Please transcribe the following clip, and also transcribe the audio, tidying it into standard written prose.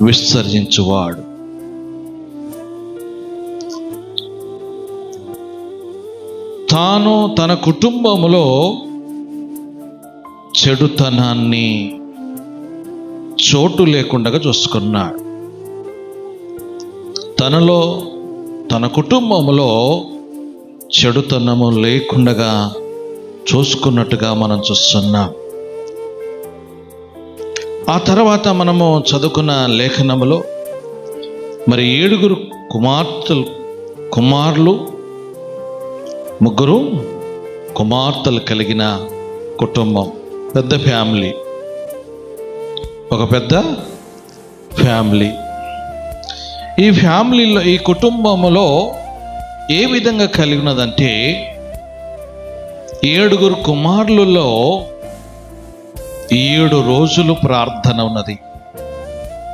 విసర్జించువాడు. తాను తన కుటుంబములో చెడుతనాన్ని చోటు లేకుండా చూసుకున్నాడు. తనలో తన కుటుంబంలో చెడుతనము లేకుండా చూసుకున్నట్టుగా మనం చూస్తున్నాం. ఆ తర్వాత మనము చదువుకున్న లేఖనములో మరి 7 కుమారులు 3 కుమార్తెలు కలిగిన కుటుంబం, పెద్ద ఫ్యామిలీ, ఒక పెద్ద ఫ్యామిలీ. ఈ ఫ్యామిలీలో, ఈ కుటుంబంలో ఏ విధంగా కలిగి ఉన్నదంటే 7 కుమారులలో 7 రోజులు ప్రార్థన ఉన్నది.